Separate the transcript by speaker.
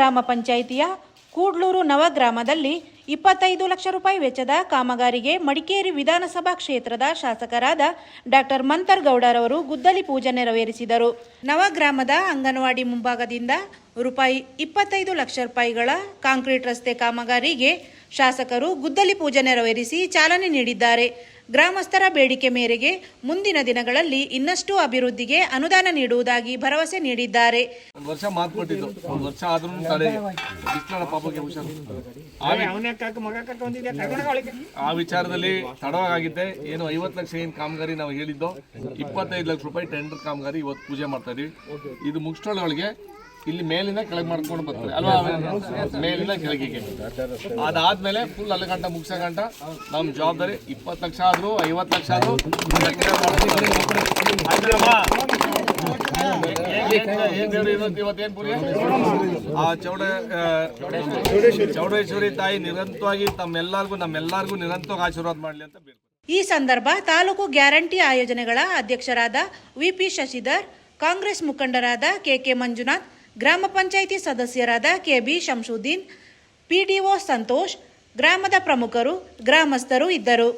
Speaker 1: ಗ್ರಾಮ ಪಂಚಾಯಿತಿಯ ಕೂಡ್ಲೂರು ನವಗ್ರಾಮದಲ್ಲಿ 25 ಲಕ್ಷ ರೂಪಾಯಿ ವೆಚ್ಚದ ಕಾಮಗಾರಿಗೆ ಮಡಿಕೇರಿ ವಿಧಾನಸಭಾ ಕ್ಷೇತ್ರದ ಶಾಸಕರಾದ ಡಾಕ್ಟರ್ ಮಂತರ್ಗೌಡರವರು ಗುದ್ದಲಿ ಪೂಜೆ ನೆರವೇರಿಸಿದರು. ನವಗ್ರಾಮದ ಅಂಗನವಾಡಿ ಮುಂಭಾಗದಿಂದ ರೂಪಾಯಿ 25 ಲಕ್ಷ ರೂಪಾಯಿಗಳ ಕಾಂಕ್ರೀಟ್ ರಸ್ತೆ ಕಾಮಗಾರಿಗೆ ಶಾಸಕರು ಗುದ್ದಲಿ ಪೂಜೆ ನೆರವೇರಿಸಿ ಚಾಲನೆ ನೀಡಿದ್ದಾರೆ. ಗ್ರಾಮಸ್ಥರ ಬೇಡಿಕೆ ಮೇರೆಗೆ ಮುಂದಿನ ದಿನಗಳಲ್ಲಿ ಇನ್ನಷ್ಟು ಅಭಿವೃದ್ಧಿಗೆ ಅನುದಾನ ನೀಡುವುದಾಗಿ ಭರವಸೆ ನೀಡಿದ್ದಾರೆ.
Speaker 2: ಒಂದು ವರ್ಷ ಮಾತು ಕೊಟ್ಟಿದ್ದು, ಒಂದು ವರ್ಷ ಆದ್ರೂ ತಡೆ ಪಾಪಕ್ಕೆ ಆ ವಿಚಾರದಲ್ಲಿ ತಡವಾಗಿದ್ದೆ. ಏನು 50 ಲಕ್ಷ ಏನು ಕಾಮಗಾರಿ ನಾವು ಹೇಳಿದ್ದು, 25 ಲಕ್ಷ ರೂಪಾಯಿ ಟೆಂಡರ್ ಕಾಮಗಾರಿ ಇವತ್ತು ಪೂಜೆ ಮಾಡ್ತಾ ಇದೀವಿ. ಇದು ಮುಗಿಸ್ಟೊಳಗೆ ಇಲ್ಲಿ ಮೇಲಿಂದ ಕೆಳಗೆ ಮಾಡ್ಕೊಂಡು ಬರ್ತಾರೆ ಅಲ್ವಾ, ಮೇಲಿಂದ ಕೆಳಗಿಗೆ. ಅದಾದ್ಮೇಲೆ ಫುಲ್ ಅಲ್ಲಿ ಗಂಟ ಮುಗಿಸೋ ಗಂಟ ನಮ್ಮ ಜವಾಬ್ದಾರಿ. 20 ಲಕ್ಷ ಆದ್ರೂ 50 ಲಕ್ಷ ಆದ್ರೂ ಇವತ್ತೇನು ಪುರಿ ಆ ಚೌಡೇಶ್ವರಿ ತಾಯಿ ನಿರಂತರವಾಗಿ ನಮ್ಮೆಲ್ಲರಿಗೂ ನಿರಂತರವಾಗಿ ಆಶೀರ್ವಾದ ಮಾಡಲಿ ಅಂತ ಬೇಕು.
Speaker 1: ಈ ಸಂದರ್ಭ ತಾಲೂಕು ಗ್ಯಾರಂಟಿ ಆಯೋಜನೆಗಳ ಅಧ್ಯಕ್ಷರಾದ ವಿಪಿ ಶಶಿಧರ್, ಕಾಂಗ್ರೆಸ್ ಮುಖಂಡರಾದ ಕೆಕೆ ಮಂಜುನಾಥ್, ಗ್ರಾಮ ಪಂಚಾಯಿತಿ ಸದಸ್ಯರಾದ ಕೆಬಿ ಶಂಶುದ್ದೀನ್, ಪಿಡಿಒ ಸಂತೋಷ್, ಗ್ರಾಮದ ಪ್ರಮುಖರು, ಗ್ರಾಮಸ್ಥರು ಇದ್ದರು.